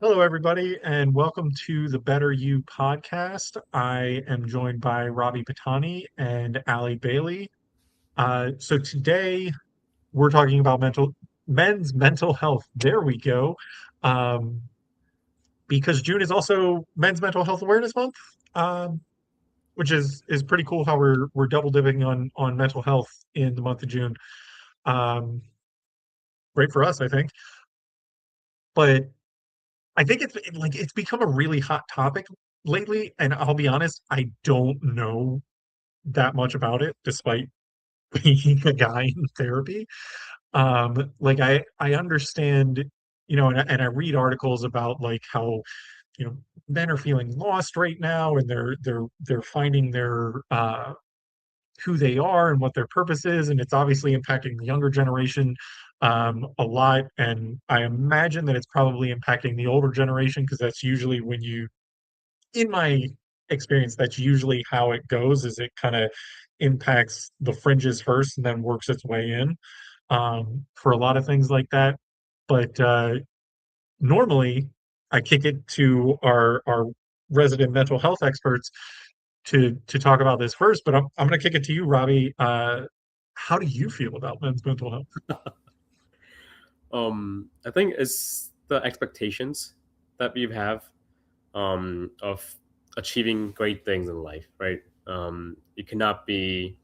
Hello, everybody, and welcome to the Better You podcast. I am joined by Robbie Patani and Ali Bailey. So today we're talking about men's mental health. There we go. Um, because June is also Men's Mental Health Awareness Month, um, which is pretty cool how we're double dipping on mental health in the month of June. Um, Great for us, I think. But I think it's become a really hot topic lately, and I'll be honest, I don't know that much about it, despite being a guy in therapy. Like I understand, and I read articles about like how, you know, men are feeling lost right now, and they're finding their who they are and what their purpose is, and it's obviously impacting the younger generation a lot. And I imagine that it's probably impacting the older generation because that's usually when in my experience, that's usually how it goes, is it kind of impacts the fringes first and then works its way in for a lot of things like that. But normally I kick it to our resident mental health experts to talk about this first, but I'm going to kick it to you, Robbie. How do you feel about men's mental health? I think it's the expectations that we have of achieving great things in life, right? You cannot be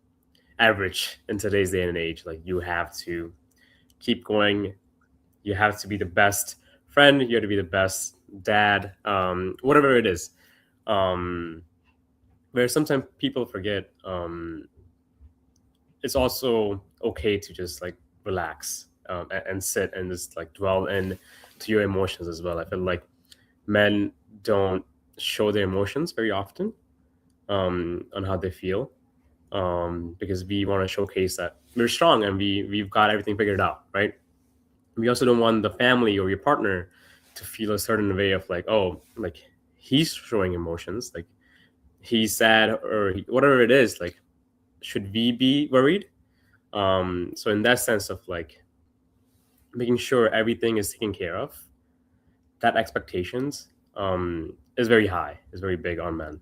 average in today's day and age. Like you have to keep going. You have to be the best friend. You have to be the best dad. Whatever it is. Um, where sometimes people forget. It's also okay to just like relax and sit and just like dwell in to your emotions as well. I feel like men don't show their emotions very often on how they feel because we want to showcase that we're strong and we've got everything figured out, right? We also don't want the family or your partner to feel a certain way of like, oh, like he's showing emotions, like he's sad or whatever it is. Like, should we be worried? So in that sense of like making sure everything is taken care of, that expectations is very high, is very big on men.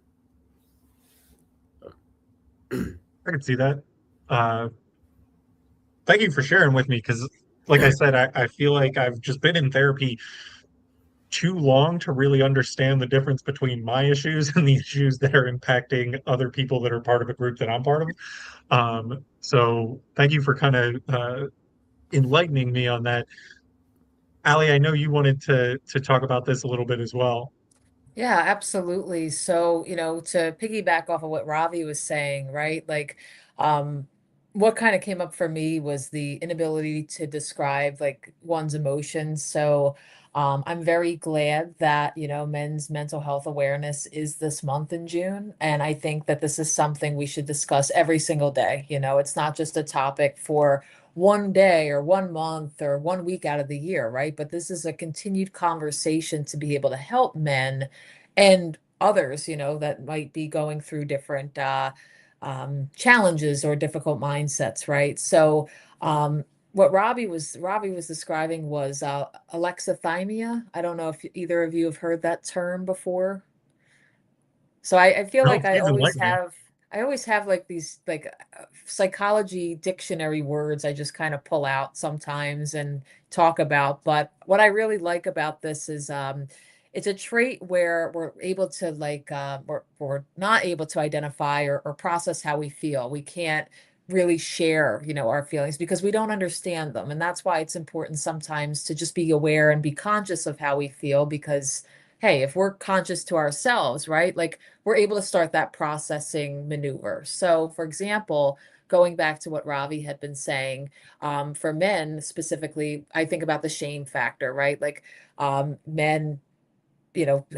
I can see that. Uh, Thank you for sharing with me because, like I said, I feel like I've just been in therapy too long to really understand the difference between my issues and the issues that are impacting other people that are part of a group that I'm part of. So thank you for kind of enlightening me on that. Ali, I know you wanted to talk about this a little bit as well. Yeah, absolutely. So, to piggyback off of what Ravi was saying, right? Um, what kind of came up for me was the inability to describe like one's emotions. So, I'm very glad that, men's mental health awareness is this month in June. And I think that this is something we should discuss every single day. It's not just a topic for one day or one month or one week out of the year, right? But this is a continued conversation to be able to help men and others, that might be going through different challenges or difficult mindsets, right? So, what Robbie was describing was alexithymia. I don't know if either of you have heard that term before. So I feel No, like please enlighten me. I always have like these like psychology dictionary words I just kind of pull out sometimes and talk about. But what I really like about this is it's a trait where we're able to we're not able to identify or process how we feel. We can't really share, our feelings because we don't understand them. And that's why it's important sometimes to just be aware and be conscious of how we feel because hey, if we're conscious to ourselves, right? Like we're able to start that processing maneuver. So, for example, going back to what Ravi had been saying, for men specifically, I think about the shame factor, right? Like men,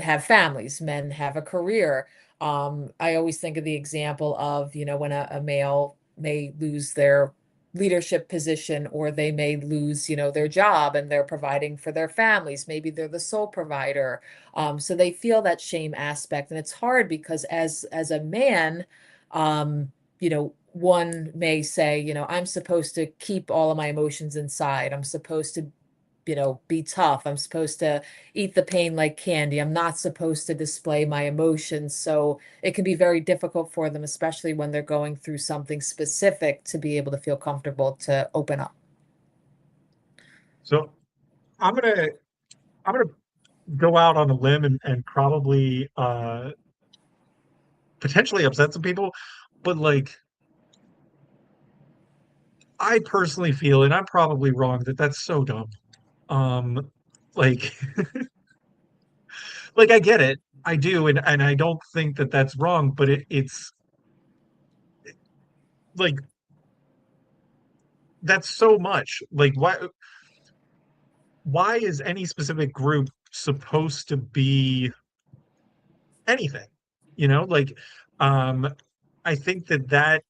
have families, men have a career. I always think of the example of, when a male may lose their leadership position or they may lose, their job and they're providing for their families. Maybe they're the sole provider. So they feel that shame aspect. And it's hard because as a man, one may say, I'm supposed to keep all of my emotions inside. I'm supposed to be tough. I'm supposed to eat the pain like candy. I'm not supposed to display my emotions. So it can be very difficult for them, especially when they're going through something specific, to be able to feel comfortable to open up. So I'm gonna I'm gonna go out on a limb and probably potentially upset some people, but like I personally feel, and I'm probably wrong, that that's so dumb. Like like I get it, I do, and I don't think that that's wrong, but it's like that's so much. Like why is any specific group supposed to be anything? Like um I think that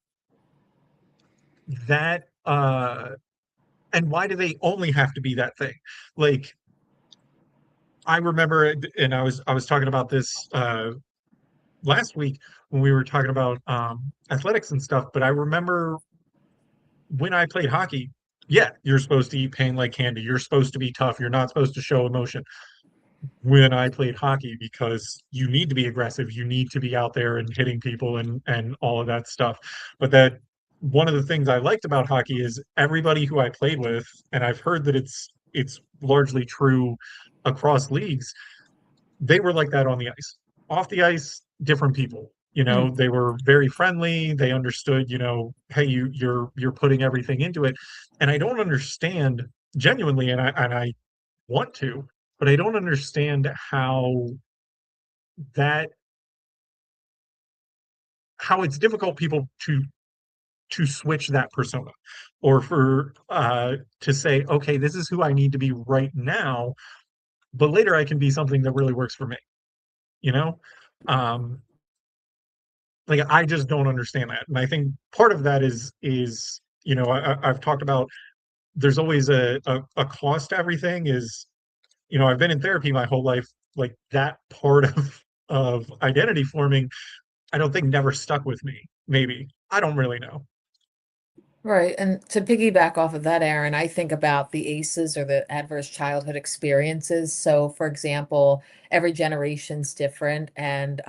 and why do they only have to be that thing? Like I remember and I was talking about this last week when we were talking about athletics and stuff, but I remember when I played hockey, yeah, you're supposed to eat pain like candy. You're supposed to be tough. You're not supposed to show emotion. When I played hockey, because you need to be aggressive, you need to be out there and hitting people and all of that stuff. But that one of the things I liked about hockey is everybody who I played with, and I've heard that it's largely true across leagues, they were like that on the ice. Off the ice, different people. Mm. They were very friendly. They understood, hey, you're putting everything into it. And I don't understand genuinely, and I want to, but I don't understand that how it's difficult people to switch that persona, or for to say, okay, this is who I need to be right now, but later I can be something that really works for me. You know, um, like I just don't understand that, and I think part of that is I've talked about there's always a cost to everything. Is I've been in therapy my whole life, like that part of identity forming, I don't think never stuck with me. Maybe. I don't really know. Right. And to piggyback off of that, Aaron, I think about the ACEs, or the adverse childhood experiences. So, for example, every generation's different. And,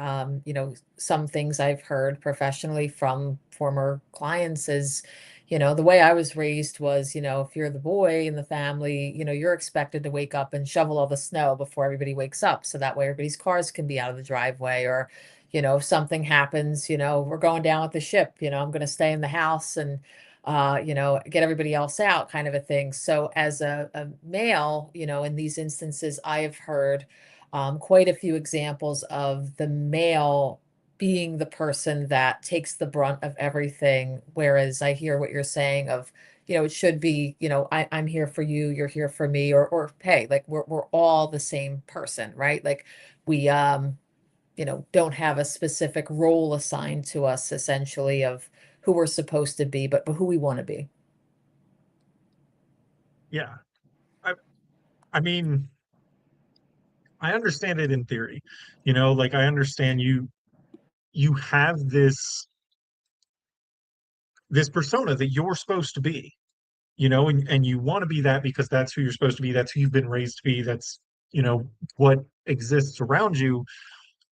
some things I've heard professionally from former clients is, the way I was raised was, if you're the boy in the family, you're expected to wake up and shovel all the snow before everybody wakes up. So that way everybody's cars can be out of the driveway. Or, if something happens, we're going down with the ship, I'm going to stay in the house and get everybody else out, kind of a thing. So as a male, in these instances, I have heard quite a few examples of the male being the person that takes the brunt of everything. Whereas I hear what you're saying of, it should be, I'm here for you, you're here for me, or hey, like we're all the same person, right? Like we don't have a specific role assigned to us, essentially, of who we're supposed to be, but who we want to be. Yeah. I I mean, I understand it in theory. Like I understand you have this persona that you're supposed to be, and you want to be that because that's who you're supposed to be, that's who you've been raised to be, that's what exists around you.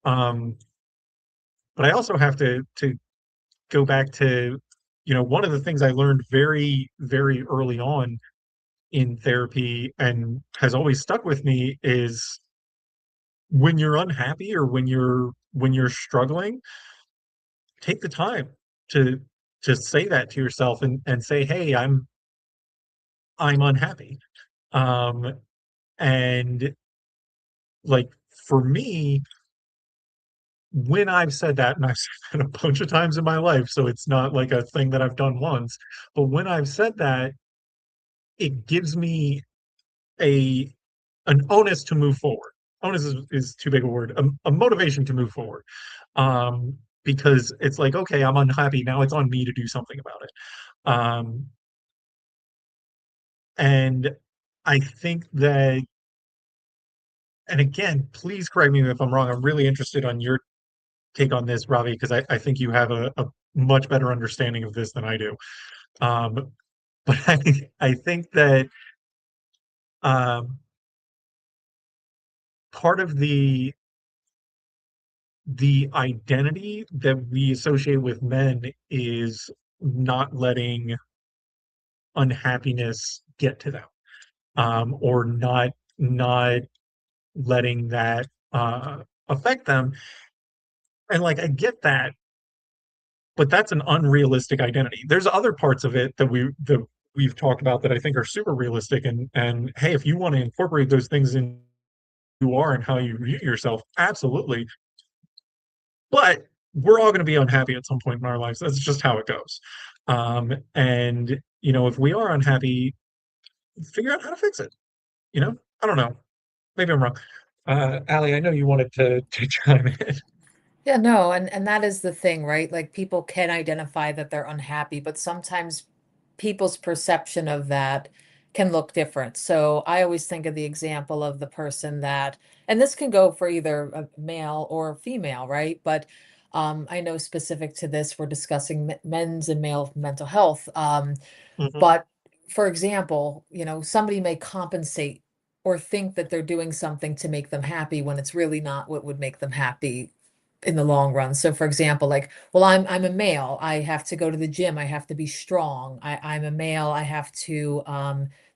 Um, but I also have to go back to, one of the things I learned very, very early on in therapy and has always stuck with me is when you're unhappy or when you're struggling, take the time to to say that to yourself and say, hey, I'm unhappy. Um, and like for me, when I've said that, and I've said that a bunch of times in my life, so it's not like a thing that I've done once, but when I've said that, it gives me a an onus to move forward. Onus is too big a word. A motivation to move forward. Because it's like, okay, I'm unhappy. Now it's on me to do something about it. Um, and I think that, and again, please correct me if I'm wrong. I'm really interested on your take on this, Ravi, because I think you have a much better understanding of this than I do. But I think that um, part of the identity that we associate with men is not letting unhappiness get to them, or not letting that affect them. And like I get that, but that's an unrealistic identity. There's other parts of it that we've talked about that I think are super realistic. And hey, if you want to incorporate those things in who you are and how you view yourself, absolutely. But we're all going to be unhappy at some point in our lives. That's just how it goes. And if we are unhappy, figure out how to fix it. I don't know. Maybe I'm wrong. Allie, I know you wanted to chime in. Yeah, no, and that is the thing, right? Like people can identify that they're unhappy, but sometimes people's perception of that can look different. So I always think of the example of the person that, and this can go for either a male or female, right? But I know specific to this, we're discussing men's and male mental health. Mhm. But for example, somebody may compensate or think that they're doing something to make them happy when it's really not what would make them happy in the long run. So for example, like, well, I'm a male. I have to go to the gym. I have to be strong. I'm a male. I have to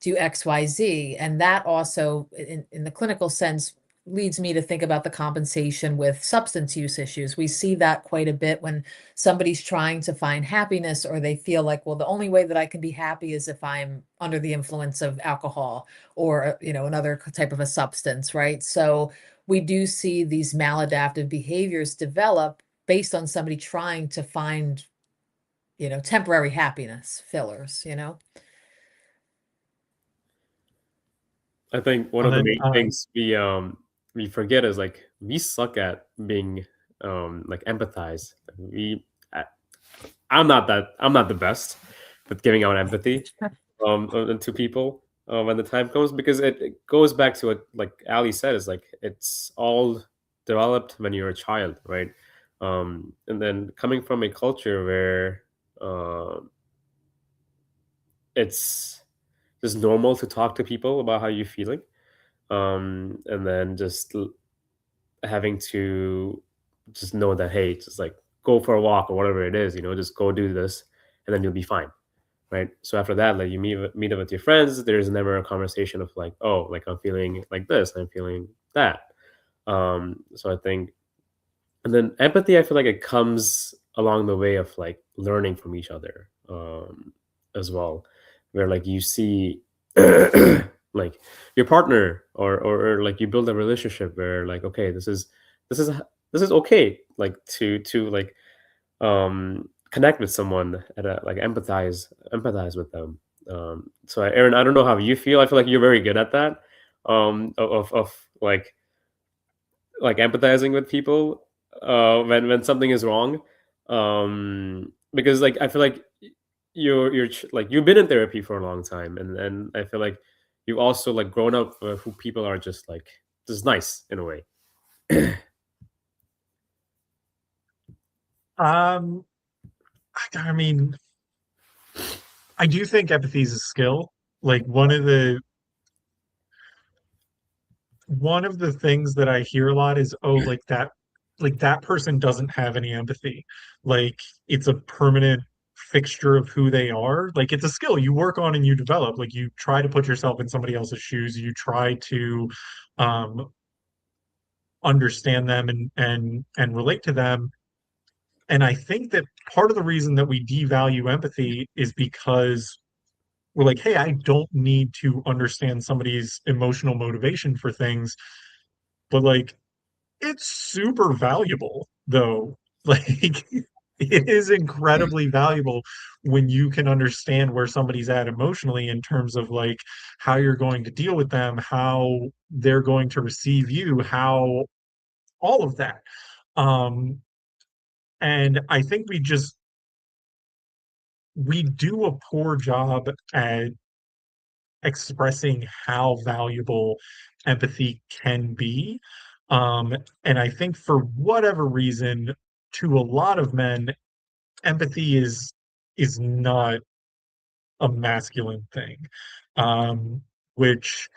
do XYZ. And that also in the clinical sense leads me to think about the compensation with substance use issues. We see that quite a bit when somebody's trying to find happiness or they feel like, well, the only way that I can be happy is if I'm under the influence of alcohol or, another type of a substance, right? So we do see these maladaptive behaviors develop based on somebody trying to find, temporary happiness fillers. I think one And of the then main things we forget is like we suck at being like empathize. I, I'm not the best with giving out empathy to people when the time comes, because it goes back to what like Ali said, is like it's all developed when you're a child, right? And then coming from a culture where it's just normal to talk to people about how you're feeling, and then just having to just know that, hey, just like go for a walk or whatever it is, just go do this, and then you'll be fine, right? So after that, like you meet up with your friends, there's never a conversation of like, oh, like I'm feeling like this, I'm feeling that. So I think, and then empathy, I feel like it comes along the way of like learning from each other, as well, where like you see like your partner, or like you build a relationship where like, okay, this is this is okay, like to like connect with someone at a, like empathize with them. So Aaron, I don't know how you feel. I feel like you're very good at that, of like empathizing with people when something is wrong, because like I feel like like you've been in therapy for a long time, and I feel like you've also like grown up who people are just like just nice in a way. um I mean, I do think empathy is a skill. Like one of the things that I hear a lot is, oh, like that person doesn't have any empathy. Like it's a permanent fixture of who they are. Like it's a skill you work on and you develop. Like you try to put yourself in somebody else's shoes. You try to um understand them and relate to them. And I think that part of the reason that we devalue empathy is because we're like, hey, I don't need to understand somebody's emotional motivation for things, but like it's super valuable though. Like it is incredibly valuable when you can understand where somebody's at emotionally in terms of like how you're going to deal with them, how they're going to receive you, how all of that. Um, and I think we do a poor job at expressing how valuable empathy can be. Um, and I think for whatever reason, to a lot of men, empathy is not a masculine thing, um, which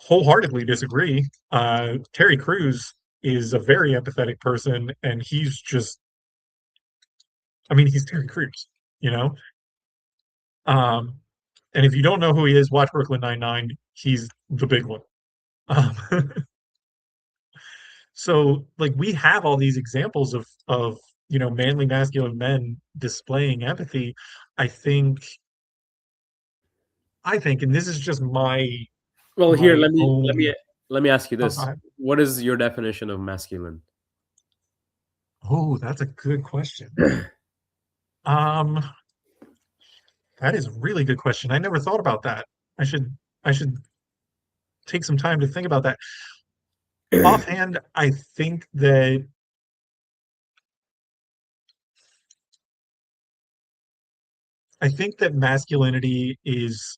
wholeheartedly disagree. Terry Crews is a very empathetic person, and he's just, I mean, he's Terry Crews, you know? Um, and if you don't know who he is, watch Brooklyn Nine-Nine. He's the big one. Um, so like we have all these examples of manly masculine men displaying empathy. I think and this is just Well, here my let me own. let me ask you Oh, this: what is your definition of masculine? oh, that's a good question. Um, that is a really good question. I never thought about that. I should take some time to think about that. Offhand, I think that masculinity is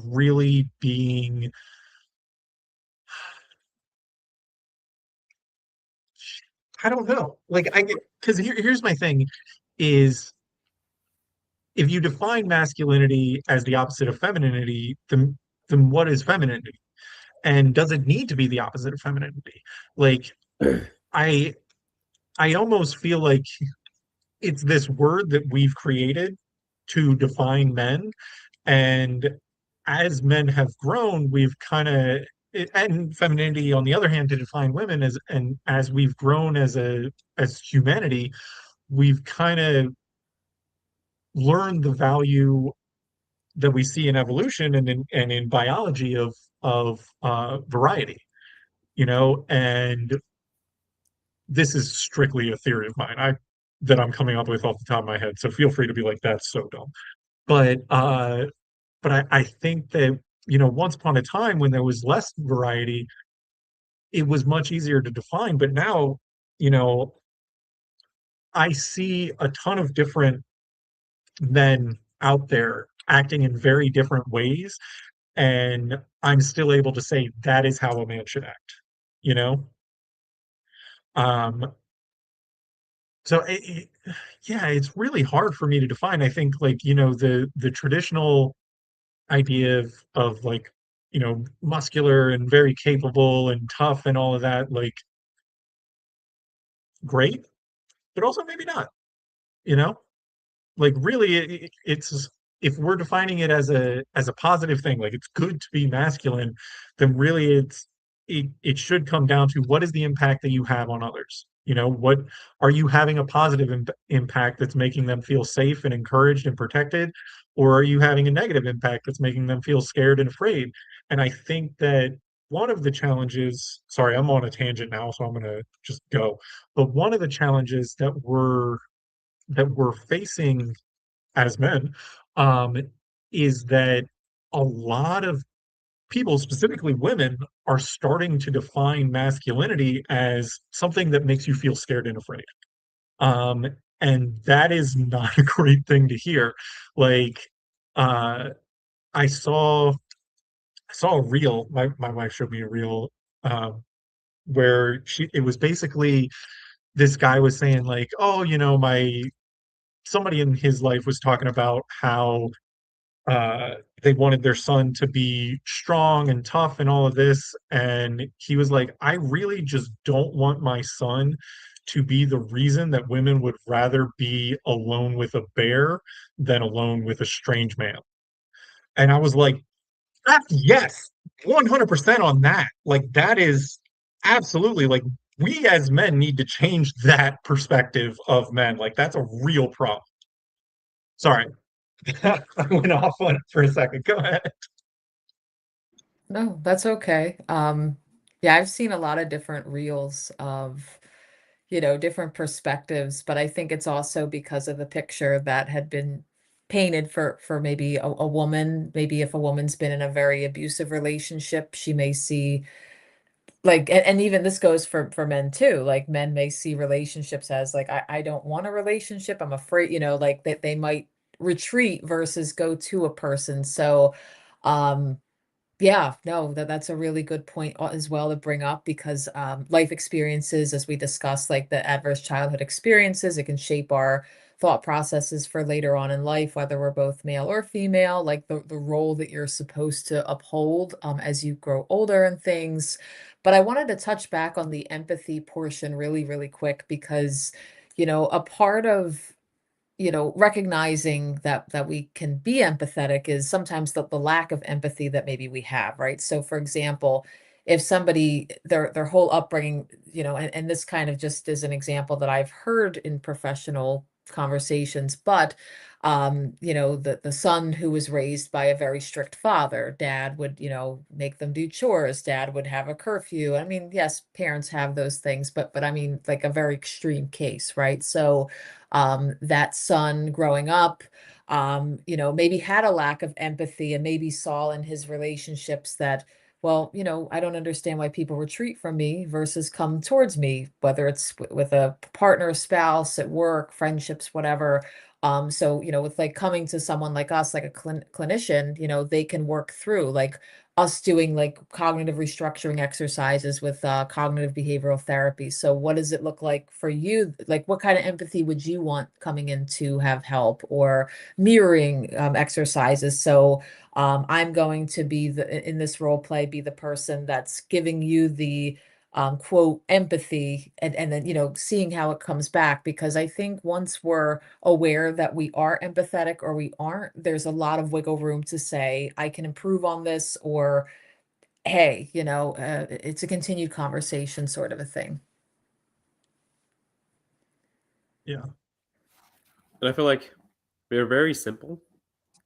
really being, I don't know. Like I get, because here's my thing is, if you define masculinity as the opposite of femininity, then what is femininity? And does it need to be the opposite of femininity? Like I I almost feel like it's this word that we've created to define men. And as men have grown, we've kind of, and femininity on the other hand to define women, as we've grown as humanity, we've kind of learned the value that we see in evolution and in biology of variety, and this is strictly a theory of mine that I'm coming up with off the top of my head. So feel free to be like, that's so dumb. But I think that, once upon a time when there was less variety, it was much easier to define. But now, you know, I see a ton of different men out there acting in very different ways, and I'm still able to say that is how a man should act, you know? Um, so yeah, it's really hard for me to define. I think like, the traditional idea of like, muscular and very capable and tough and all of that, like great, but also maybe not, you know? Like really it's, if we're defining it as a positive thing, like it's good to be masculine, then really it should come down to what is the impact that you have on others. What are you having a positive impact that's making them feel safe and encouraged and protected, or are you having a negative impact that's making them feel scared and afraid? And I think that one of the challenges, sorry, I'm on a tangent now, so I'm going to just go. But one of the challenges that we're facing as men, um, is that a lot of people, specifically women, are starting to define masculinity as something that makes you feel scared and afraid. Um, and that is not a great thing to hear. Like, uh, I saw a reel. My wife showed me a reel, where it was basically this guy was saying like, oh, my somebody in his life was talking about how they wanted their son to be strong and tough and all of this. And he was like, I really just don't want my son to be the reason that women would rather be alone with a bear than alone with a strange man. And I was like, yes, 100% on that. Like, that is absolutely like, we as men need to change that perspective of men. Like, that's a real problem. Sorry, I went off on it for a second. Go ahead. No, that's okay. Yeah, I've seen a lot of different reels of, different perspectives, but I think it's also because of the picture that had been painted for maybe a woman. Maybe if a woman's been in a very abusive relationship, she may see like, and even this goes for men too. Like men may see relationships as like, I don't want a relationship. I'm afraid, like that they might retreat versus go to a person. So, um, yeah, no, that's a really good point as well to bring up because life experiences, as we discussed, like the adverse childhood experiences, it can shape our thought processes for later on in life, whether we're both male or female, like the role that you're supposed to uphold as you grow older and things. But I wanted to touch back on the empathy portion really, really quick because, a part of recognizing that we can be empathetic is sometimes the lack of empathy that maybe we have, right? So for example, if somebody their whole upbringing, and this kind of just is an example that I've heard in professional conversations, but the son who was raised by a very strict father, dad would, make them do chores, dad would have a curfew. I mean, yes, parents have those things, but I mean like a very extreme case, right? So that son growing up, maybe had a lack of empathy and maybe saw in his relationships that, well, I don't understand why people retreat from me versus come towards me, whether it's with a partner, spouse, at work, friendships, whatever. So, with like coming to someone like us, like a clinician, they can work through like us doing like cognitive restructuring exercises with cognitive behavioral therapy. So what does it look like for you? Like what kind of empathy would you want coming in to have help, or mirroring exercises? So I'm going to be in this role play, be the person that's giving you the quote empathy, and then seeing how it comes back, because I think once we're aware that we are empathetic or we aren't, there's a lot of wiggle room to say I can improve on this, or hey, it's a continued conversation sort of a thing. Yeah. And I feel like we're very simple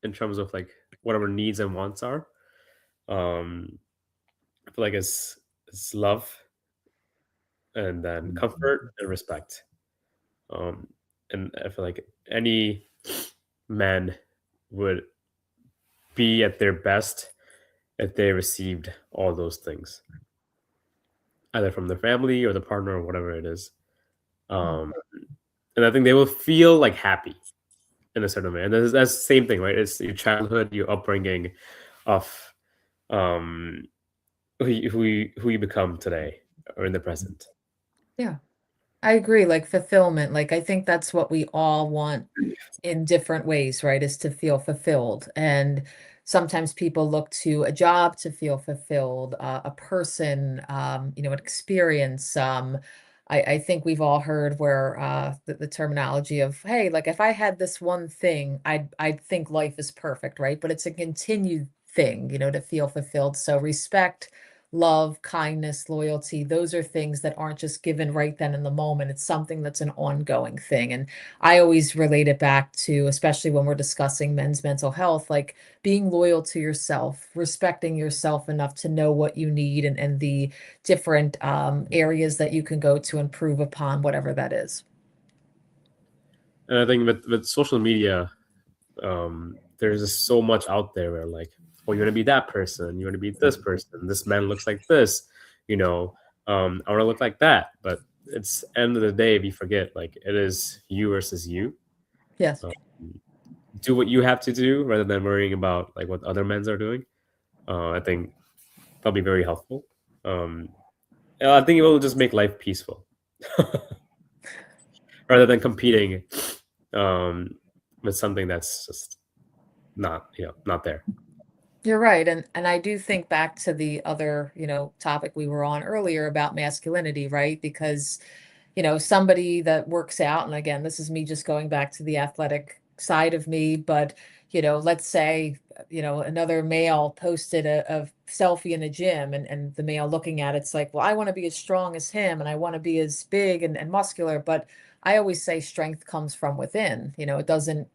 in terms of like what our needs and wants are. I feel like it's love, and then comfort and respect. Um, and I feel like any man would be at their best if they received all those things, either from their family or the partner or whatever it is. Um, and I think they will feel like happy in a certain way. And that's the same thing, right? It's your childhood, your upbringing, of um, who you become today or in the present. Yeah, I agree. Like fulfillment, like I think that's what we all want in different ways, right? Is to feel fulfilled. And sometimes people look to a job to feel fulfilled, a person, an experience. I think we've all heard where the terminology of, hey, like if I had this one thing, I'd think life is perfect, right? But it's a continued thing, to feel fulfilled. So respect, love, kindness, loyalty, those are things that aren't just given right then in the moment. It's something that's an ongoing thing. And I always relate it back to, especially when we're discussing men's mental health, like being loyal to yourself, respecting yourself enough to know what you need, and the different areas that you can go to improve upon whatever that is. And I think with social media, there's just so much out there where like, oh, you want to be that person, you want to be this person, this man looks like this, I want to look like that. But it's end of the day, we forget like it is you versus you. Yes. Um, do what you have to do rather than worrying about like what other men are doing. I think that'll be very helpful. And I think it will just make life peaceful rather than competing with something that's just not there. You're right. And I do think back to the other, topic we were on earlier about masculinity, right? Because, somebody that works out, and again, this is me just going back to the athletic side of me, but, let's say, another male posted a selfie in a gym, and the male looking at it's like, well, I want to be as strong as him and I want to be as big and muscular. But I always say strength comes from within. It doesn't,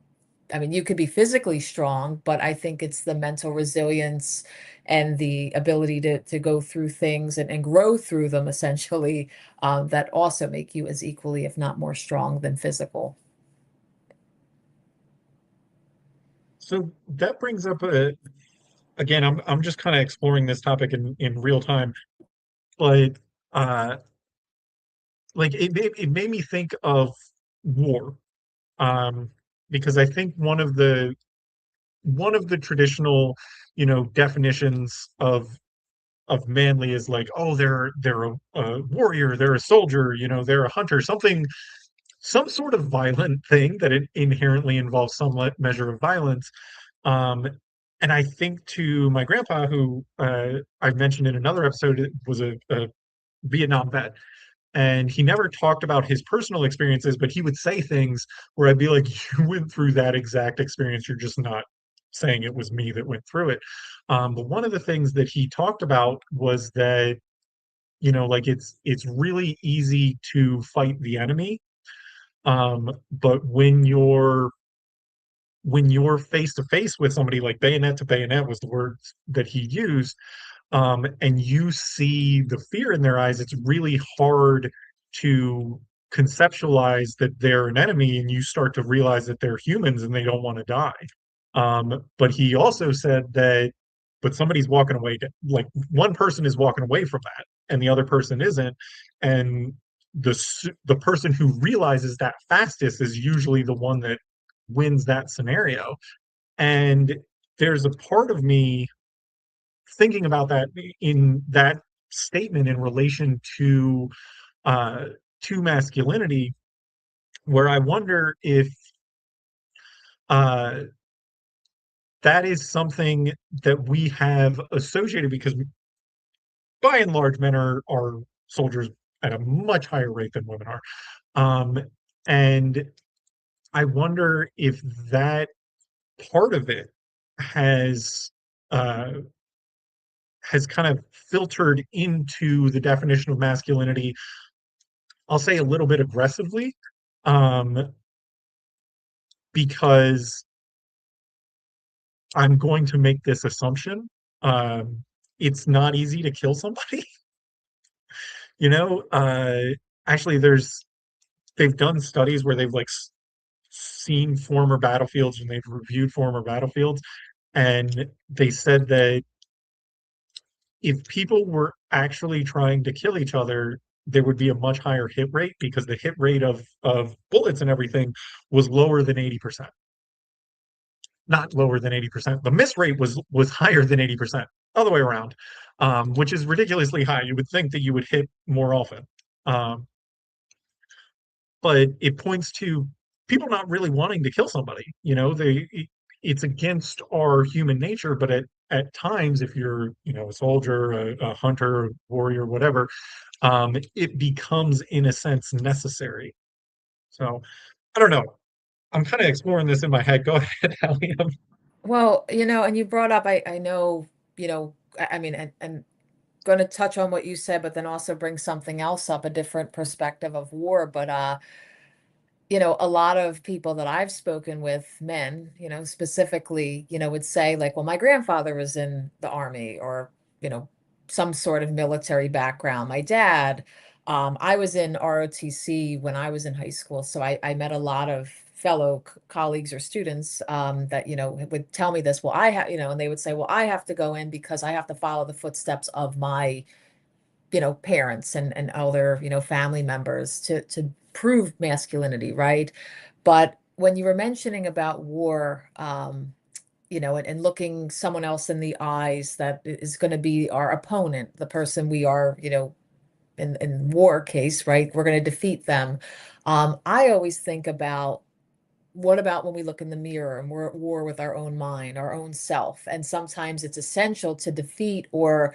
I mean, you could be physically strong, but I think it's the mental resilience and the ability to go through things and grow through them essentially, that also make you as equally, if not more strong than physical. So that brings up again, I'm just kind of exploring this topic in real time. Like uh it made me think of war. Um because I think one of the traditional, definitions of manly is like, oh, they're a warrior, they're a soldier, they're a hunter, some sort of violent thing, that it inherently involves some measure of violence. Um, and I think to my grandpa, who I mentioned in another episode, was a Vietnam vet, and he never talked about his personal experiences, but he would say things where I'd be like, "You went through that exact experience. You're just not saying it was me that went through it." But one of the things that he talked about was that, like, it's really easy to fight the enemy, but when you're face to face with somebody, like bayonet to bayonet was the words that he used, and you see the fear in their eyes, it's really hard to conceptualize that they're an enemy, and you start to realize that they're humans and they don't want to die. But he also said that, but somebody's walking away, like one person is walking away from that, and the other person isn't, and the person who realizes that fastest is usually the one that wins that scenario. And there's a part of me thinking about that, in that statement, in relation uh to masculinity, where I wonder if uh that is something that we have associated, because by and large men are soldiers at a much higher rate than women are. And I wonder if that part of it has uh has kind of filtered into the definition of masculinity, I'll say a little bit aggressively, um, because I'm going to make this assumption. Um, it's not easy to kill somebody. You know, actually, they've done studies where they've like seen former battlefields, and they've reviewed former battlefields, and they said that if people were actually trying to kill each other, there would be a much higher hit rate, because the hit rate of bullets and everything was lower than 80%. Not lower than 80%. The miss rate was higher than 80%, other way around, which is ridiculously high. You would think that you would hit more often. Um, but it points to people not really wanting to kill somebody. It's against our human nature, but at times, if you're, a soldier, a hunter, a warrior, whatever, it becomes, in a sense, necessary. So I don't know. I'm kind of exploring this in my head. Go ahead, Allie. Well, and you brought up, I know, I mean, and going to touch on what you said, but then also bring something else up, a different perspective of war. But a lot of people that I've spoken with, men, specifically, would say like, well, my grandfather was in the army, or, you know, some sort of military background. My dad, I was in ROTC when I was in high school. So I met a lot of fellow colleagues or students that, would tell me this. Well, I have, and they would say, well, I have to go in because I have to follow the footsteps of my parents and other, family members to prove masculinity, right? But when you were mentioning about war, and looking someone else in the eyes that is going to be our opponent, the person we are, in war case, right? We're going to defeat them. I always think about, what about when we look in the mirror and we're at war with our own mind, our own self? And sometimes it's essential to defeat, or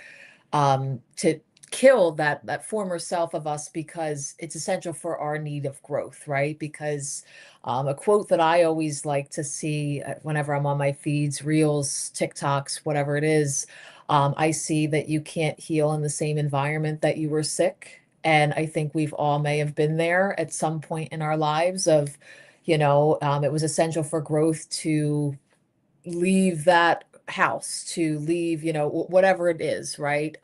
to kill that former self of us, because it's essential for our need of growth, right? Because a quote that I always like to see whenever I'm on my feeds, reels, TikToks, whatever it is, I see that you can't heal in the same environment that you were sick. And I think we've all may have been there at some point in our lives of, it was essential for growth to leave that house, to leave, whatever it is, right?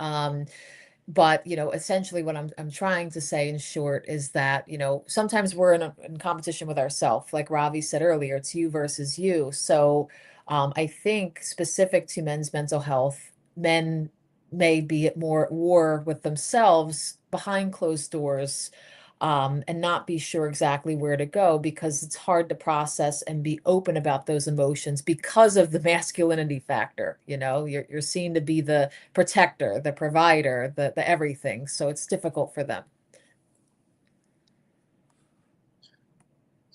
But essentially what I'm trying to say in short is that, sometimes we're in competition with ourselves, like Ravi said earlier, it's you versus you. So I think specific to men's mental health, men may be at more at war with themselves behind closed doors, and not be sure exactly where to go, because it's hard to process and be open about those emotions because of the masculinity factor. You're seen to be the protector, the provider, the everything. So it's difficult for them.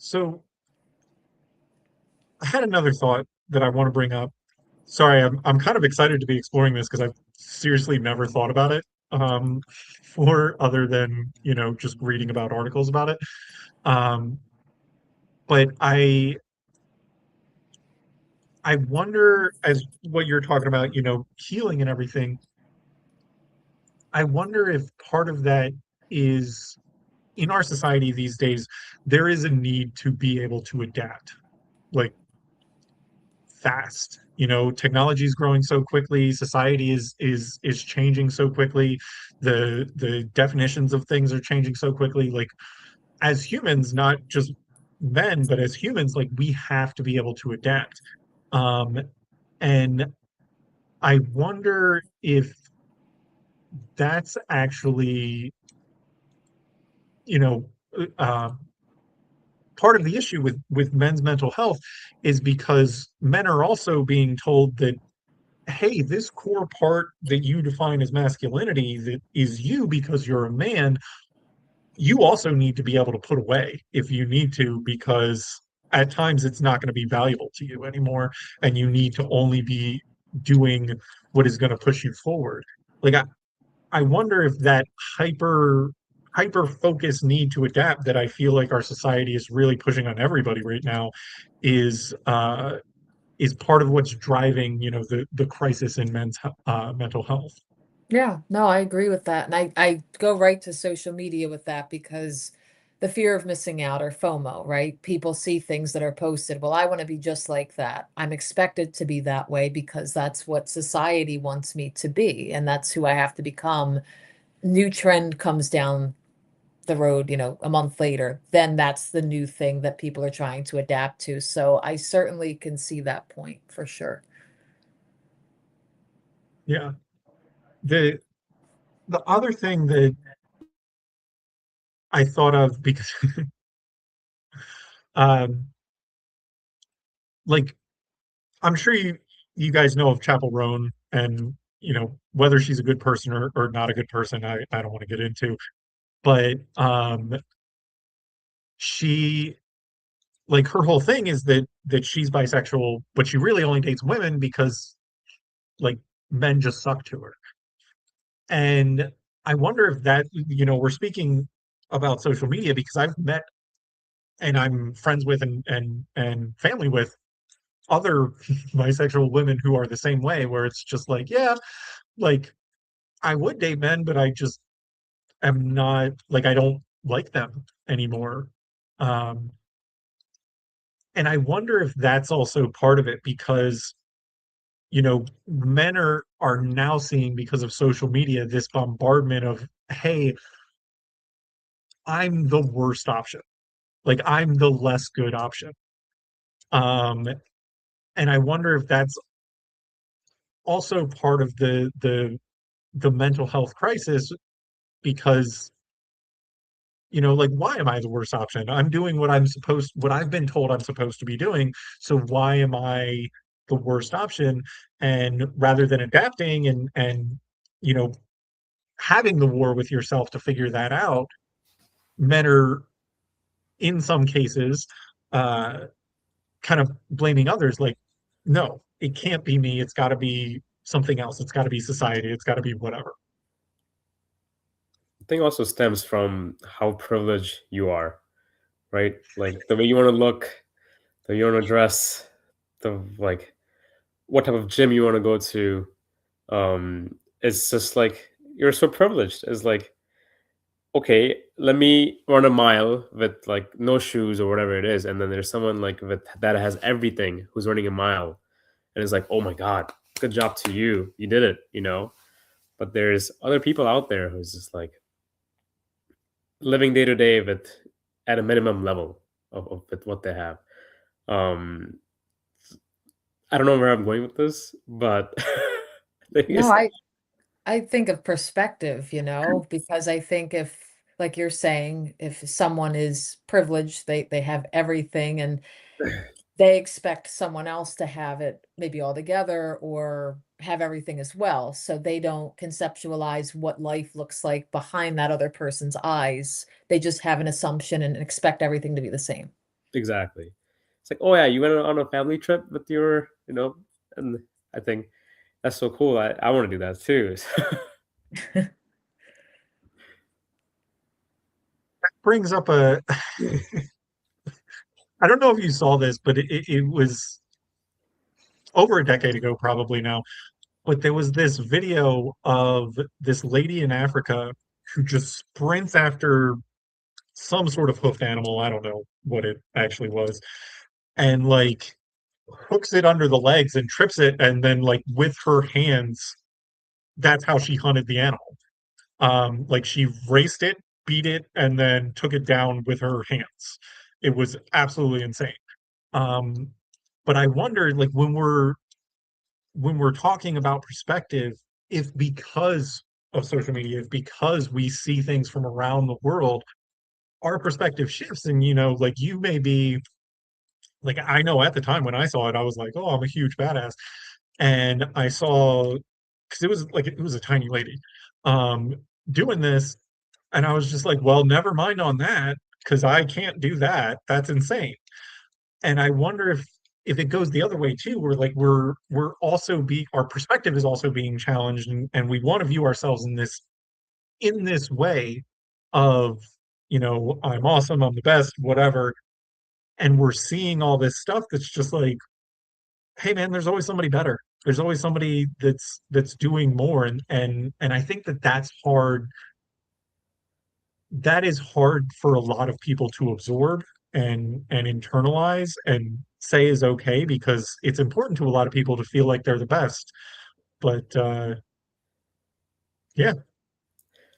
So I had another thought that I want to bring up. Sorry, I'm kind of excited to be exploring this because I've seriously never thought about it for other than, just reading about articles about it. Um, but I wonder, as what you're talking about, healing and everything, I wonder if part of that is in our society these days, there is a need to be able to adapt, like fast. Technology is growing so quickly, society is changing so quickly, the definitions of things are changing so quickly. Like as humans, not just men, but as humans, like we have to be able to adapt. Um, and I wonder if that's actually, you know, uh, part of the issue with men's mental health is because men are also being told that, hey, this core part that you define as masculinity that is you because you're a man, you also need to be able to put away if you need to, because at times it's not going to be valuable to you anymore, and you need to only be doing what is going to push you forward. Like I wonder if that hyper focused need to adapt that I feel like our society is really pushing on everybody right now is part of what's driving, the crisis in men's mental health. Yeah, no, I agree with that. And I go right to social media with that because the fear of missing out or FOMO, right? People see things that are posted. Well, I want to be just like that. I'm expected to be that way because that's what society wants me to be. And that's who I have to become. New trend comes down the road, a month later, then that's the new thing that people are trying to adapt to. So I certainly can see that point for sure. Yeah. The other thing that I thought of because um like I'm sure you guys know of Chapel Roan, and whether she's a good person or not a good person, I don't want to get into. But she like her whole thing is that she's bisexual, but she really only dates women because like men just suck to her. And I wonder if that, we're speaking about social media because I've met and I'm friends with and family with other bisexual women who are the same way, where it's just like, yeah, like I would date men, but I just am not like I don't like them anymore. Um, and I wonder if that's also part of it because men are now seeing, because of social media, this bombardment of, hey, I'm the worst option. Like I'm the less good option. Um, and I wonder if that's also part of the mental health crisis because like why am I the worst option? I'm doing what I've been told I'm supposed to be doing, so why am I the worst option? And rather than adapting and you know having the war with yourself to figure that out, men are in some cases uh kind of blaming others, like, no, it can't be me, it's got to be something else, it's got to be society, it's got to be whatever. I think also stems from how privileged you are, right? Like the way you want to look, the way you want to dress, the like what type of gym you want to go to. It's just like you're so privileged. It's like, okay, let me run a mile with like no shoes or whatever it is, and then there's someone like with that has everything who's running a mile, and it's like, oh my god, good job to you, you did it. But there's other people out there who's just like living day to day with at a minimum level of with what they have. Um, I don't know where I'm going with this, but the thing No, is, I think of perspective, because I think if, like you're saying, if someone is privileged, they have everything and they expect someone else to have it maybe all together or have everything as well. So they don't conceptualize what life looks like behind that other person's eyes. They just have an assumption and expect everything to be the same. Exactly. It's like, oh yeah, you went on a family trip with your, and I think that's so cool. I want to do that too. Brings up a I don't know if you saw this, but it was over a decade ago, probably now. But there was this video of this lady in Africa who just sprints after some sort of hoofed animal. I don't know what it actually was. And like hooks it under the legs and trips it. And then, like, with her hands, that's how she hunted the animal. Like she raced it, beat it, and then took it down with her hands. It was absolutely insane. Um, but I wonder, like, when we're talking about perspective, if because of social media, if because we see things from around the world, our perspective shifts. And like you may be like, I know at the time when I saw it, I was like, oh, I'm a huge badass. And I saw, because it was a tiny lady um doing this, and I was just like, well, never mind on that, because I can't do that. That's insane. And I wonder if it goes the other way too, where like we're also be our perspective is also being challenged, and we want to view ourselves in this way of, I'm awesome, I'm the best, whatever. And we're seeing all this stuff that's just like, hey man, there's always somebody better. There's always somebody that's doing more. And I think that's hard. That is hard for a lot of people to absorb and internalize and say is okay, because it's important to a lot of people to feel like they're the best. But yeah.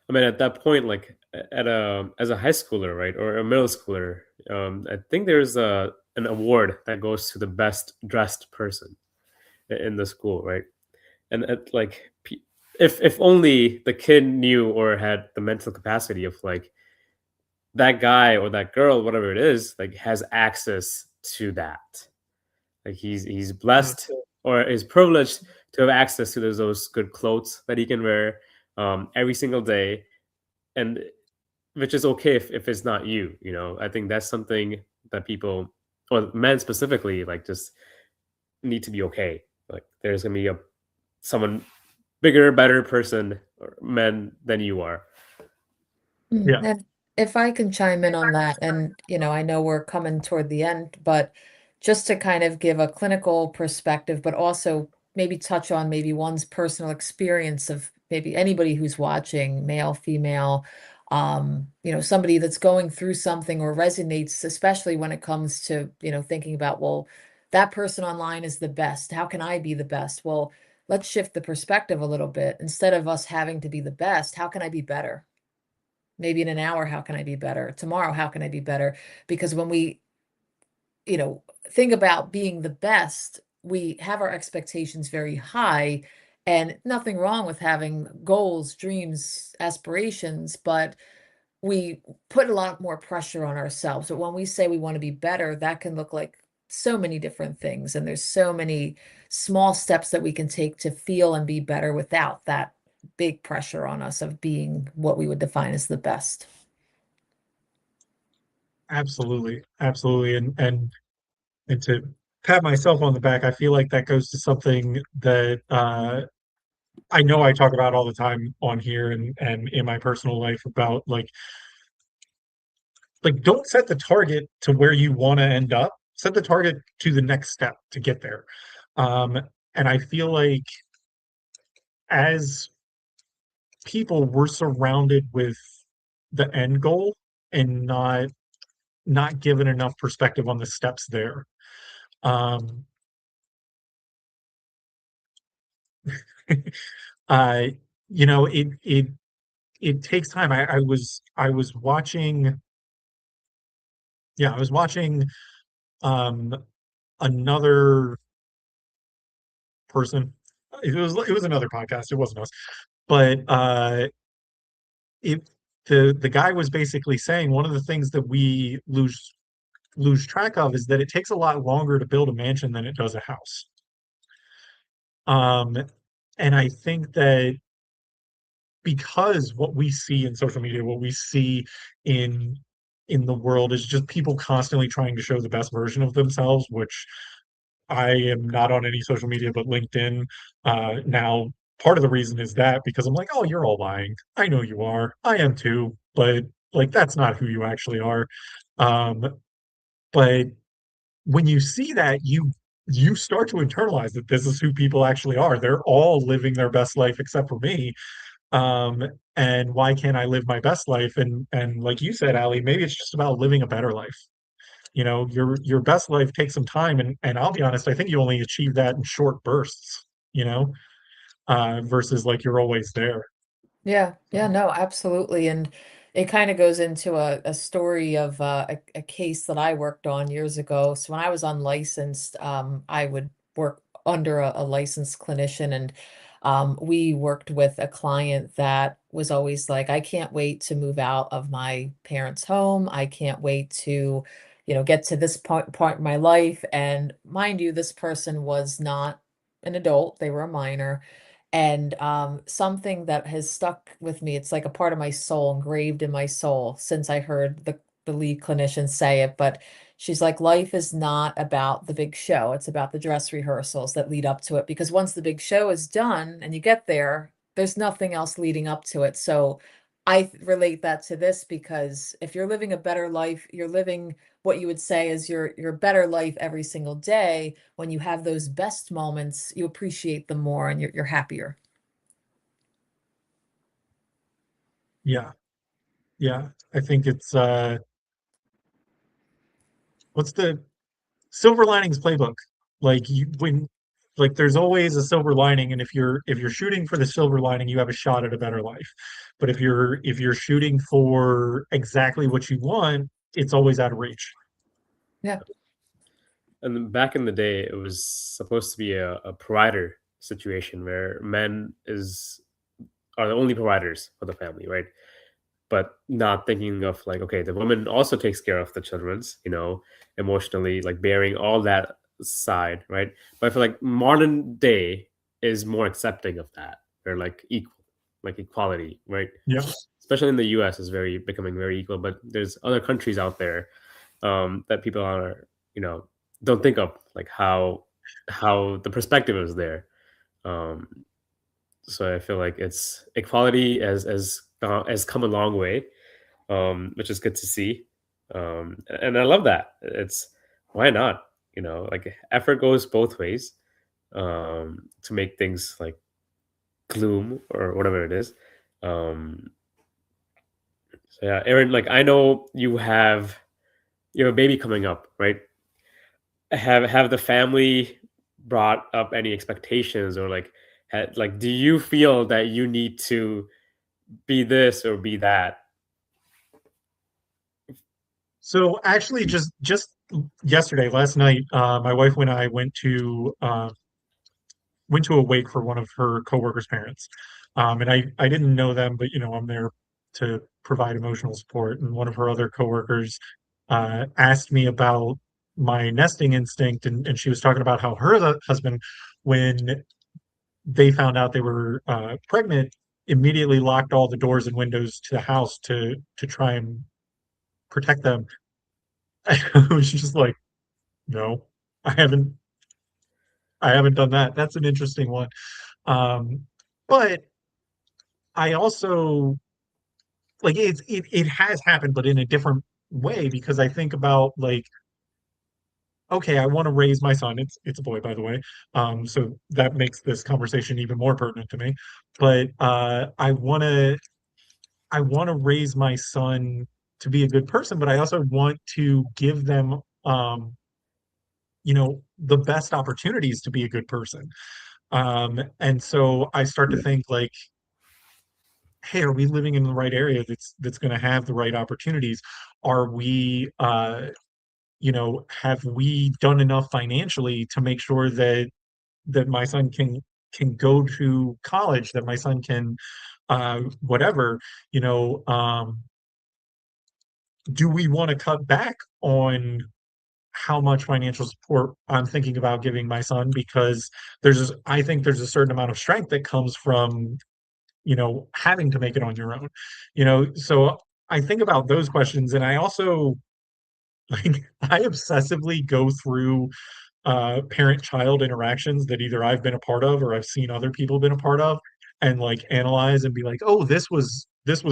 I mean, at that point, like at a as a high schooler, right, or a middle schooler, I think there's a an award that goes to the best dressed person in the school, right? And like, if only the kid knew or had the mental capacity of like that guy or that girl, whatever it is, like has access to that. Like he's Mm. blessed or is privileged to have access to those good clothes that he can wear every single day, and which is okay if it's not you. I think that's something that people, or men specifically, like just need to be okay. Like there's gonna be a someone bigger, better person or men than you are. Yeah, And if I can chime in on that, and I know we're coming toward the end, but just to kind of give a clinical perspective, but also maybe touch on maybe one's personal experience of maybe anybody who's watching, male, female, somebody that's going through something or resonates, especially when it comes to, thinking about, well, that person online is the best. How can I be the best? Well, let's shift the perspective a little bit. Instead of us having to be the best, how can I be better? Maybe in an hour, how can I be better? Tomorrow, how can I be better? Because when we, think about being the best, we have our expectations very high, and nothing wrong with having goals, dreams, aspirations, but we put a lot more pressure on ourselves. But when we say we want to be better, that can look like so many different things. And there's so many small steps that we can take to feel and be better without that big pressure on us of being what we would define as the best. absolutely, absolutely. And to pat myself on the back, I feel like that goes to something that I know I talk about all the time on here and in my personal life, about like don't set the target to where you want to end up. Set the target to the next step to get there. Um, and I feel like as people, we're surrounded with the end goal and not given enough perspective on the steps there. Um, uh, it takes time. I was watching, yeah, I was watching um another person. It was another podcast. It wasn't us. But it the guy was basically saying one of the things that we lose track of is that it takes a lot longer to build a mansion than it does a house. Um, and I think that because what we see in social media, what we see in in the world is just people constantly trying to show the best version of themselves, which I am not on any social media but LinkedIn. Now, part of the reason is that because I'm like, oh, you're all lying. I know you are. I am too. But like, that's not who you actually are. Um, but when you see that, you start to internalize that this is who people actually are. They're all living their best life except for me. Um, and why can't I live my best life? And like you said, Ali, maybe it's just about living a better life. You know, your best life takes some time, and I'll be honest, I think you only achieve that in short bursts, you know, versus like you're always there. Yeah, yeah, So, no, absolutely. And it kind of goes into a story of a case that I worked on years ago. So when I was unlicensed, I would work under a licensed clinician, and we worked with a client that was always like, I can't wait to move out of my parents' home. I can't wait to, get to this point in my life. And mind you, this person was not an adult, they were a minor. And something that has stuck with me, it's like a part of my soul, engraved in my soul since I heard the lead clinician say it. But she's like, life is not about the big show. It's about the dress rehearsals that lead up to it. Because once the big show is done and you get there, there's nothing else leading up to it. So relate that to this, because if you're living a better life, you're living what you would say is your better life every single day. When you have those best moments, you appreciate them more and you're happier. yeah, yeah. I think it's what's the silver linings playbook? Like you when like there's always a silver lining, and if you're shooting for the silver lining, you have a shot at a better life. But if you're shooting for exactly what you want, it's always out of reach. Yeah. And then back in the day, it was supposed to be a provider situation where men is are the only providers for the family, right? But not thinking of like, okay, the woman also takes care of the children's, emotionally, like bearing all that side, right? But I feel like modern day is more accepting of that. They're like equal, like equality, right? Yeah. Especially in the US is very becoming very equal, but there's other countries out there that people are, don't think of like how the perspective is there. Um, so I feel like it's equality has come a long way, which is good to see. And I love that. It's why not? Like effort goes both ways to make things like gloom or whatever it is. Um, so yeah, Aaron, like I know you have a baby coming up, right? Have the family brought up any expectations or like like do you feel that you need to be this or be that? So actually, just yesterday, last night, my wife and I went to a wake for one of her coworkers' parents. And I didn't know them, but I'm there to provide emotional support. And one of her other coworkers asked me about my nesting instinct, and she was talking about how her husband, when they found out they were pregnant, immediately locked all the doors and windows to the house to try and protect them. I was just like, no, I haven't I haven't done that. That's an interesting one. Um, but I also like it has happened, but in a different way because I think about like, okay, I want to raise my son. It's a boy, by the way. So that makes this conversation even more pertinent to me. But I want to raise my son to be a good person, but I also want to give them the best opportunities to be a good person. And so I start to think like, hey, are we living in the right area that's going to have the right opportunities? Are we, have we done enough financially to make sure that my son can go to college, that my son can, whatever, you know, do we want to cut back on how much financial support I'm thinking about giving my son? Because I think there's a certain amount of strength that comes from having to make it on your own. So I think about those questions, and I also like I obsessively go through parent-child interactions that either I've been a part of or I've seen other people been a part of, and like analyze and be like, oh, this was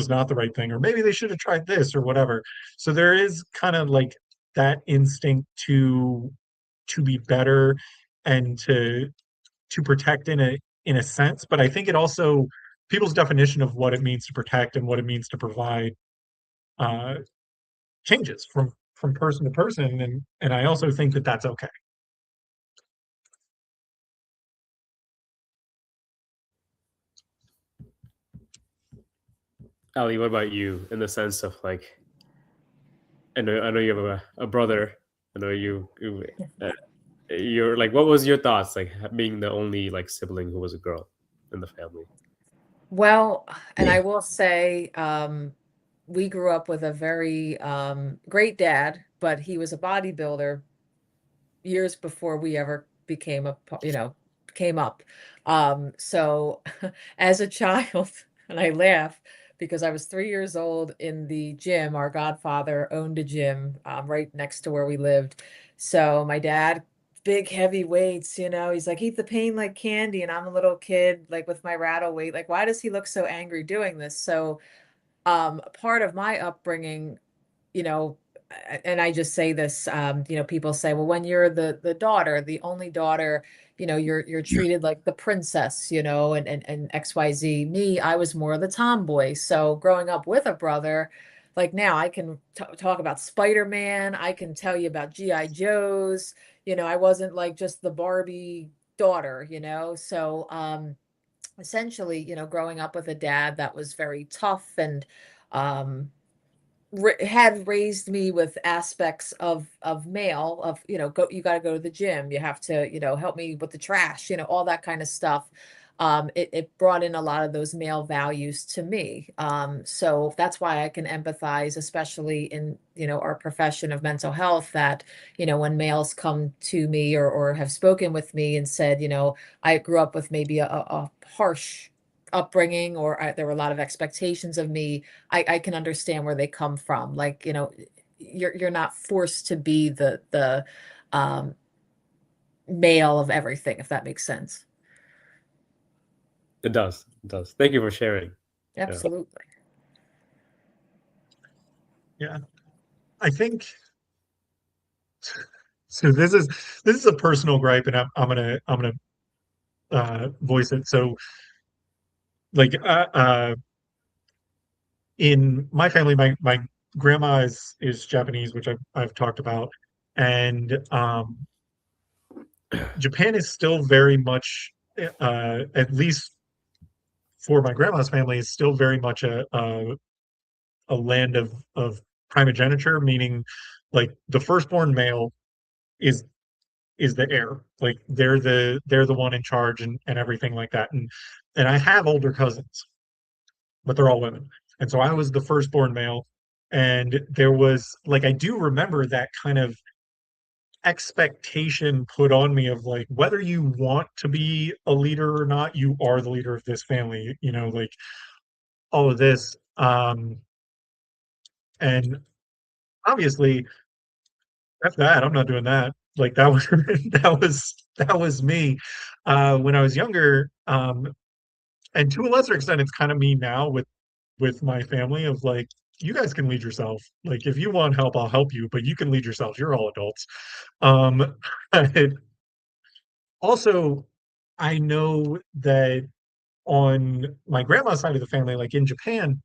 not the right thing, or maybe they should have tried this or whatever. So there is kind of like that instinct to be better and to protect in a sense, but I think it also people's definition of what it means to protect and what it means to provide uh, changes from person to person, and I also think that that's okay. Ali, what about you in the sense of like, I know you have a brother. I know you're like, what was your thoughts like being the only like sibling who was a girl in the family? Well, and I will say, we grew up with a very great dad, but he was a bodybuilder years before we ever became came up. So as a child, and I laugh because I was 3 years old in the gym. Our godfather owned a gym right next to where we lived. So my dad, big heavy weights, he's like, eat the pain like candy. And I'm a little kid, like with my rattle weight. Like, why does he look so angry doing this? So part of my upbringing, you know, and I just say this, people say, well, when you're the daughter, the only daughter, you're treated like the princess, and XYZ. Me, I was more the tomboy. So growing up with a brother, like now I can talk about Spider-Man, I can tell you about GI Joes, I wasn't like just the Barbie daughter, so essentially, growing up with a dad that was very tough and um had raised me with aspects of male, of go, you got to go to the gym, you have to help me with the trash, all that kind of stuff. It brought in a lot of those male values to me, so that's why I can empathize, especially in our profession of mental health, that when males come to me or have spoken with me and said, I grew up with maybe a harsh upbringing, or there were a lot of expectations of me. I can understand where they come from. Like, you're not forced to be the um, male of everything, if that makes sense. It does. It does. Thank you for sharing. Yeah. Absolutely. Yeah, I think so. This is a personal gripe, and I'm gonna voice it. So, like, in my family, my grandma is Japanese, which I've talked about, and Japan is still very much, at least for my grandma's family, is still very much a land of primogeniture, meaning like the firstborn male is is the heir. Like they're the one in charge and everything like that. And I have older cousins, but they're all women. And so I was the firstborn male. And there was like I do remember that kind of expectation put on me of like whether you want to be a leader or not, you are the leader of this family, like all of this. And obviously F that, I'm not doing that. Like that was that was me when I was younger. And to a lesser extent, it's kind of me now with my family of like, you guys can lead yourself. Like if you want help, I'll help you, but you can lead yourself. You're all adults. Um, and also, I know that on my grandma's side of the family, like in Japan,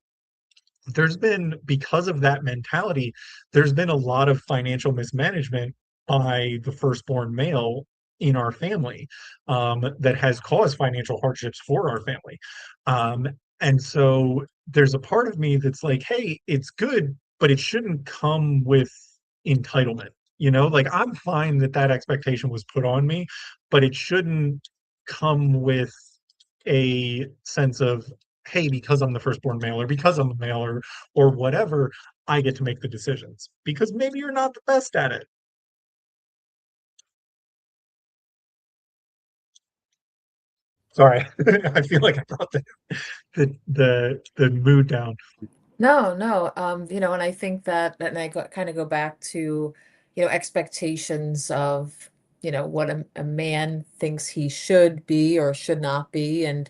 there's been because of that mentality, there's been a lot of financial mismanagement by the firstborn male in our family, that has caused financial hardships for our family. Um, and so there's a part of me that's like, hey, it's good, but it shouldn't come with entitlement. Like I'm fine that that expectation was put on me, but it shouldn't come with a sense of, hey, because I'm the firstborn male or because I'm a male or whatever, I get to make the decisions because maybe you're not the best at it. Sorry, I feel like I brought the mood down. No, no. And I think that, and kind of go back to, expectations of, what a man thinks he should be or should not be. And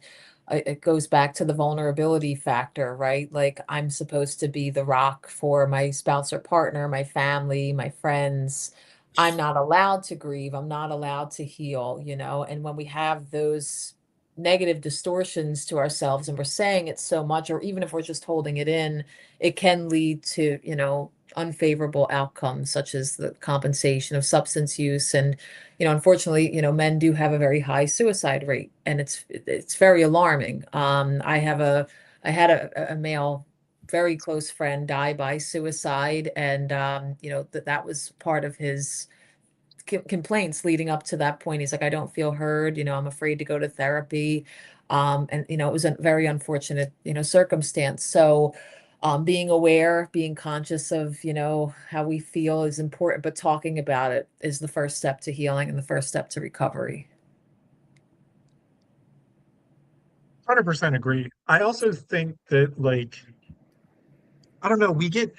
it goes back to the vulnerability factor, right? Like I'm supposed to be the rock for my spouse or partner, my family, my friends. I'm not allowed to grieve. I'm not allowed to heal, and when we have those negative distortions to ourselves and we're saying it so much, or even if we're just holding it in, it can lead to, unfavorable outcomes such as the compensation of substance use. And, unfortunately, men do have a very high suicide rate, and it's very alarming. I had a male very close friend die by suicide, and that was part of his complaints leading up to that point. He's like, I don't feel heard. I'm afraid to go to therapy. And, it was a very unfortunate, circumstance. So, being aware, being conscious of, how we feel is important, but talking about it is the first step to healing and the first step to recovery. 100% agree. I also think that, like, I don't know, we get,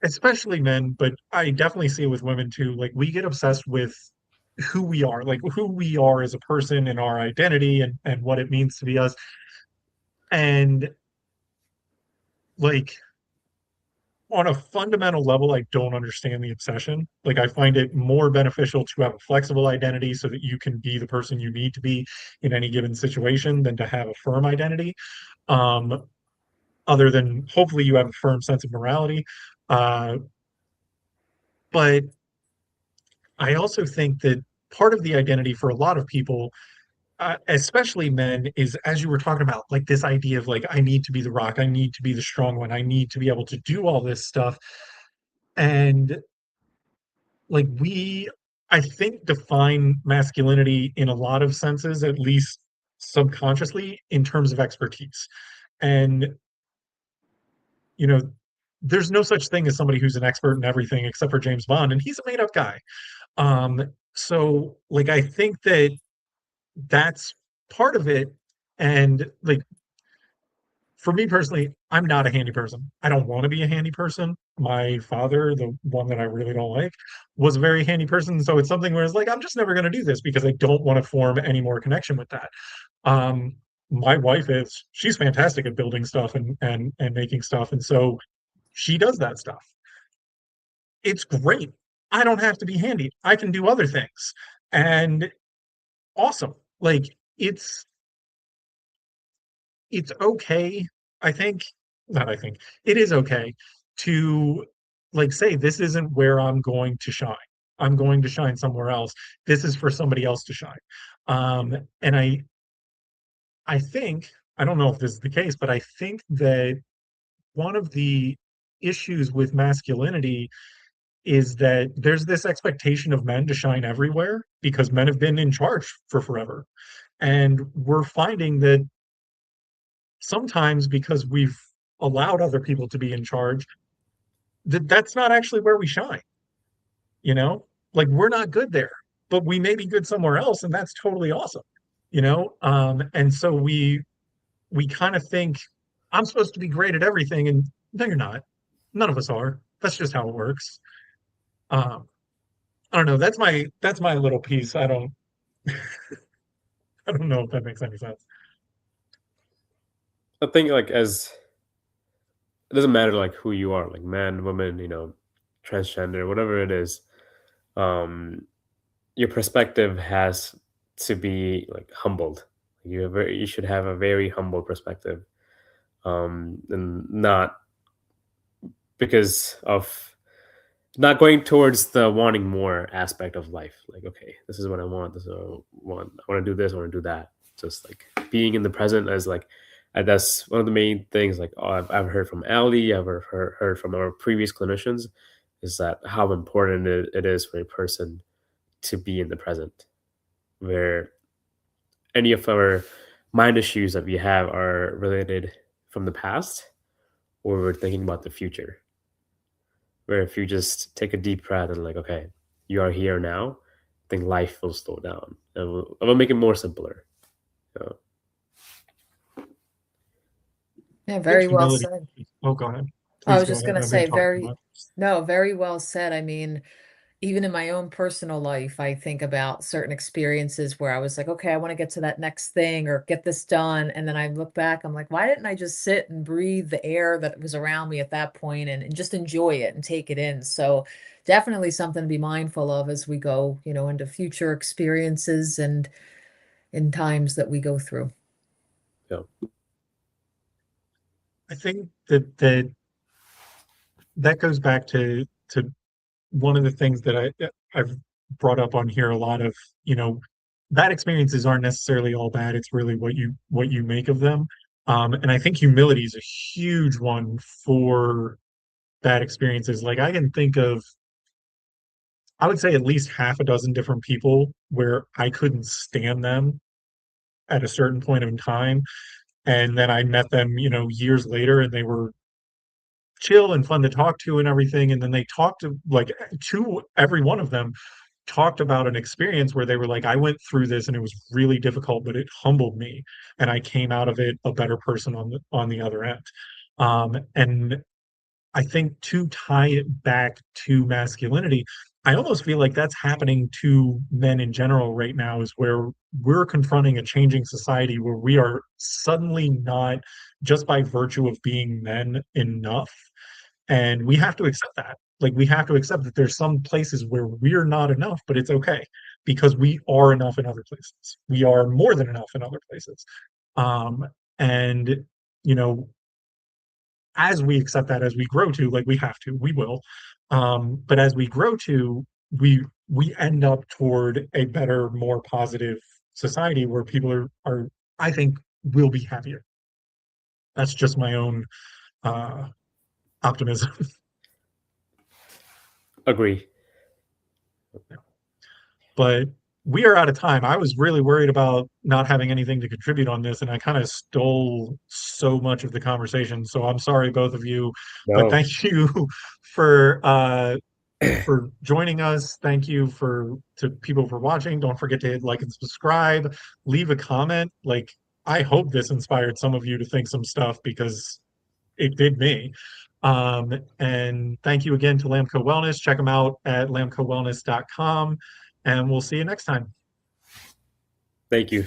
especially men, but I definitely see it with women too. Like, we get obsessed with who we are, like who we are as a person and our identity and what it means to be us. And like, on a fundamental level, I don't understand the obsession. Like, I find it more beneficial to have a flexible identity so that you can be the person you need to be in any given situation than to have a firm identity. Um, Other than hopefully you have a firm sense of morality. Uh, but I also think that part of the identity for a lot of people, especially men, is as you were talking about, like this idea of like, I need to be the rock, I need to be the strong one, I need to be able to do all this stuff. And like I think, define masculinity in a lot of senses, at least subconsciously, in terms of expertise. And, you know, there's no such thing as somebody who's an expert in everything except for James Bond, and he's a made up guy. So like I think that that's part of it. And like for me personally, I'm not a handy person. I don't want to be a handy person. My father, the one that I really don't like, was a very handy person. So it's something where it's like, I'm just never going to do this because I don't want to form any more connection with that. Um, my wife is, she's fantastic at building stuff and making stuff. And so she does that stuff. It's great. I don't have to be handy. I can do other things. And awesome. Like it's it's okay, I think, not I think, it is okay to like say this isn't where I'm going to shine. I'm going to shine somewhere else. This is for somebody else to shine. And I think, I don't know if this is the case, but I think that one of the issues with masculinity is that there's this expectation of men to shine everywhere because men have been in charge for forever. And we're finding that sometimes because we've allowed other people to be in charge, that's not actually where we shine, you know? Like we're not good there, but we may be good somewhere else, and that's totally awesome, you know? And so we kind of think I'm supposed to be great at everything, and no, you're not. None of us are. That's just how it works. Um, I don't know. That's my little piece. I don't know if that makes any sense. I think like as it doesn't matter like who you are, like man, woman, transgender, whatever it is. Um, your perspective has to be like humbled. You should have a very humble perspective, and not because of not going towards the wanting more aspect of life. Like, okay, this is what I want. This is what I want. I want to do this. I want to do that. Just like being in the present as like, that's one of the main things. Like, I've heard from Ali. I've heard from our previous clinicians, is that how important it is for a person to be in the present, where any of our mind issues that we have are related from the past, or we're thinking about the future. Where if you just take a deep breath and like, okay, you are here now, I think life will slow down. And it will make it more simpler. You know? Yeah, I think very well humility. said. Oh, go ahead. I Please was go just ahead. gonna I've been say talking too very, much. no, very well said. I mean, even in my own personal life, I think about certain experiences where I was like, okay, I want to get to that next thing or get this done. And then I look back, I'm like, why didn't I just sit and breathe the air that was around me at that point and just enjoy it and take it in? So definitely something to be mindful of as we go, into future experiences and in times that we go through. Yeah. I think that goes back to one of the things that I've brought up on here a lot of, bad experiences aren't necessarily all bad. It's really what you make of them. And I think humility is a huge one for bad experiences. Like I can think of, I would say at least half a dozen different people where I couldn't stand them at a certain point in time. And then I met them, years later and they were chill and fun to talk to and everything. And then they talked to every one of them talked about an experience where they were like, I went through this and it was really difficult, but it humbled me, and I came out of it a better person on the other end. And I think to tie it back to masculinity, I almost feel like that's happening to men in general right now, is where we're confronting a changing society where we are suddenly not, just by virtue of being men, enough. And we have to accept that. Like we have to accept that there's some places where we're not enough, but it's okay because we are enough in other places. We are more than enough in other places. Um, and you know, as we accept that, as we grow to, like we have to, we will. But as we grow to, we end up toward a better, more positive society where people are I think will be happier. That's just my own uh optimism. Agree. But we are out of time. I was really worried about not having anything to contribute on this, and I kind of stole so much of the conversation. So I'm sorry, both of you, but No. thank you for for joining us. Thank you to people for watching. Don't forget to hit like and subscribe. Leave a comment. Like I hope this inspired some of you to think some stuff because it did me. And thank you again to Lamco Wellness. Check them out at lamcowellness.com, and we'll see you next time. Thank you.